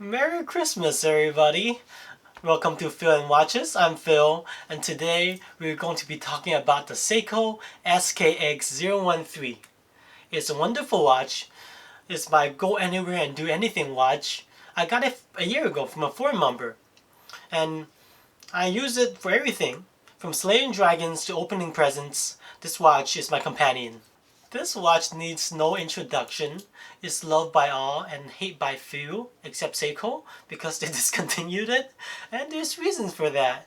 Merry Christmas, everybody! Welcome to Phil and Watches. I'm Phil, and today we're going to be talking about the Seiko SKX013. It's a wonderful watch. It's my go anywhere and do anything watch. I got it a year ago from a forum member, and I use it for everything. From slaying dragons to opening presents, this watch is my companion. This watch needs no introduction. It's loved by all and hated by few, except Seiko, because they discontinued it. And there's reasons for that.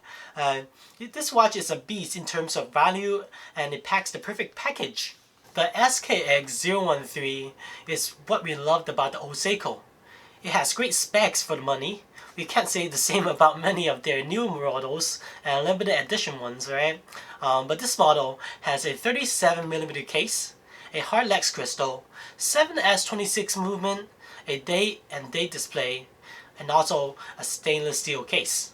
This watch is a beast in terms of value, and it packs the perfect package. The SKX013 is what we loved about the old Seiko. It has great specs for the money. We can't say the same about many of their new models and limited edition ones, right? But this model has a 37mm case, a hard Lex crystal, 7S26 movement, a date and date display, and also a stainless steel case.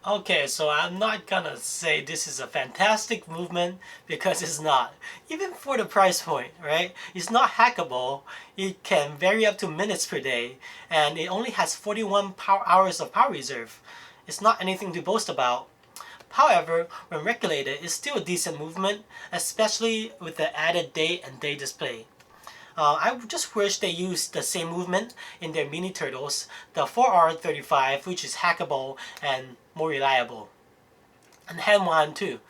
Okay, so I'm not gonna say this is a fantastic movement because it's not. Even for the price point, right? It's not hackable. It can vary up to minutes per day, and it only has 41 hours of power reserve. It's not anything to boast about. However, when regulated, it's still a decent movement, especially with the added date and day display. I just wish they used the same movement in their mini turtles, the 4R35, which is hackable and more reliable. And hand one too.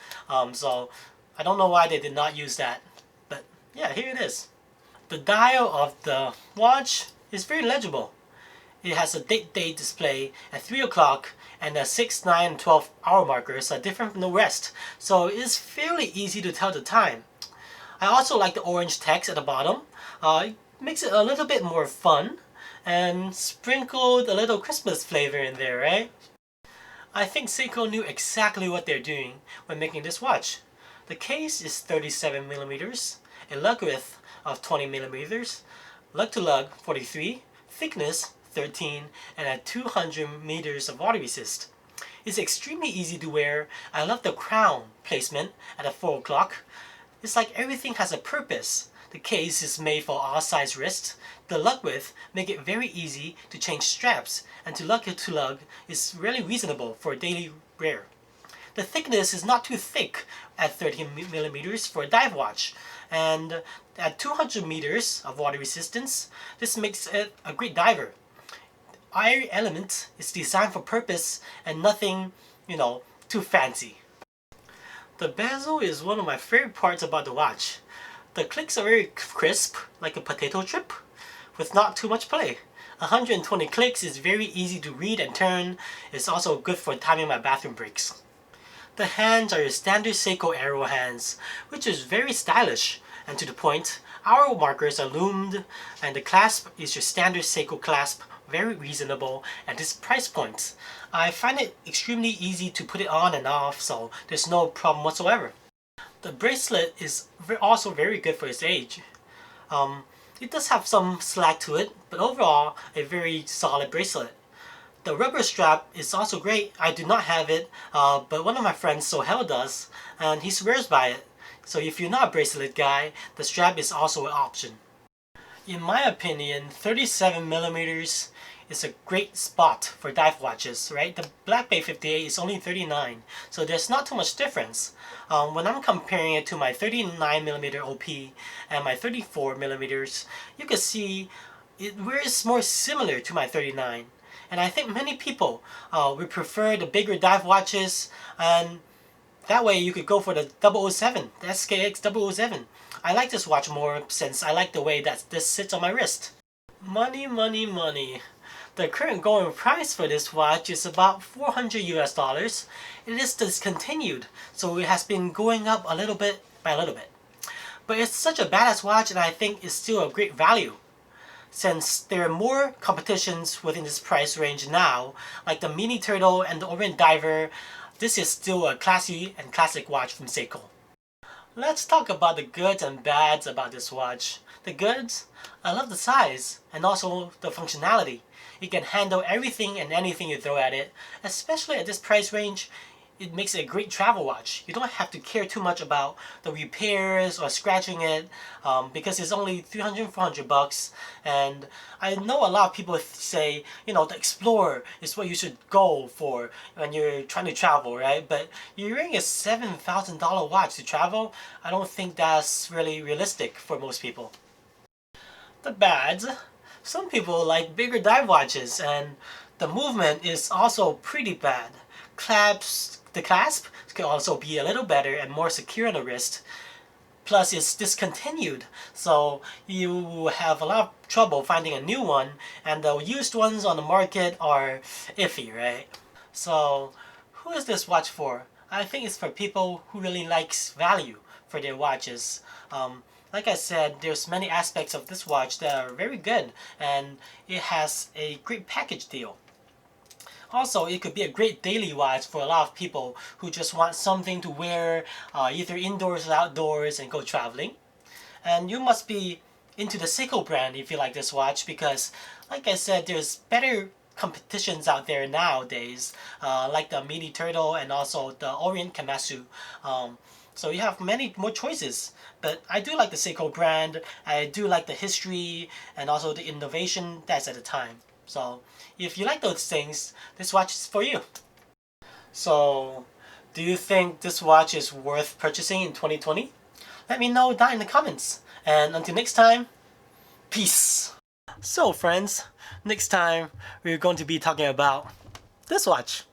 So I don't know why they did not use that. But yeah, here it is. The dial of the watch is very legible. It has a date display at 3 o'clock, and the 6, 9, and 12 hour markers are different from the rest, so it's fairly easy to tell the time. I also like the orange text at the bottom. It makes it a little bit more fun, and sprinkled a little Christmas flavor in there, right? I think Seiko knew exactly what they're doing when making this watch. The case is 37mm, a lug width of 20mm, lug to lug 43, thickness 13, and at 200 meters of water resist. It's extremely easy to wear. I love the crown placement at a 4 o'clock. It's like everything has a purpose. The case is made for all size wrists. The lug width make it very easy to change straps, and to lug is really reasonable for daily wear. The thickness is not too thick at 13mm for a dive watch, and at 200 meters of water resistance, this makes it a great diver. Our element is designed for purpose and nothing, too fancy. The bezel is one of my favorite parts about the watch. The clicks are very crisp, like a potato chip, with not too much play. 120 clicks is very easy to read and turn. It's also good for timing my bathroom breaks. The hands are your standard Seiko arrow hands, which is very stylish and to the point. Hour markers are loomed, and the clasp is your standard Seiko clasp, very reasonable at this price point. I find it extremely easy to put it on and off, so there's no problem whatsoever. The bracelet is also very good for its age. It does have some slack to it, but overall a very solid bracelet. The rubber strap is also great. I do not have it, but one of my friends Sohel does, and he swears by it. So if you're not a bracelet guy, the strap is also an option. In my opinion, 37mm is a great spot for dive watches, right? The Black Bay 58 is only 39, so there's not too much difference. When I'm comparing it to my 39mm OP and my 34mm, you can see it wears more similar to my 39. And I think many people would prefer the bigger dive watches, and that way you could go for the 007, the SKX007. I like this watch more since I like the way that this sits on my wrist. Money, money, money. The current going price for this watch is about $400 US. It is discontinued, so it has been going up a little bit by a little bit. But it's such a badass watch, and I think it's still a great value. Since there are more competitions within this price range now, like the Mini Turtle and the Orient Diver, this is still a classy and classic watch from Seiko. Let's talk about the goods and bads about this watch. The goods, I love the size and also the functionality. It can handle everything and anything you throw at it, especially at this price range. it makes it a great travel watch. You don't have to care too much about the repairs or scratching it, because it's only 300, 400 bucks. And I know a lot of people say, you know, the Explorer is what you should go for when you're trying to travel, right? But you're wearing a $7,000 watch to travel. I don't think that's really realistic for most people. The bads. Some people like bigger dive watches, and the movement is also pretty bad. The clasp could also be a little better and more secure on the wrist. Plus, it's discontinued, so you have a lot of trouble finding a new one, and the used ones on the market are iffy, right? So, who is this watch for? I think it's for people who really likes value for their watches. Like I said, there's many aspects of this watch that are very good, and it has a great package deal. Also, it could be a great daily watch for a lot of people who just want something to wear either indoors or outdoors and go traveling. And you must be into the Seiko brand if you like this watch, because like I said, there's better competitions out there nowadays, like the Mini Turtle and also the Orient Kamasu. So you have many more choices, but I do like the Seiko brand. I do like the history and also the innovation that's at the time. So if you like those things, this watch is for you. So do you think this watch is worth purchasing in 2020? Let me know down in the comments. And until next time, peace. So friends, next time we're going to be talking about this watch.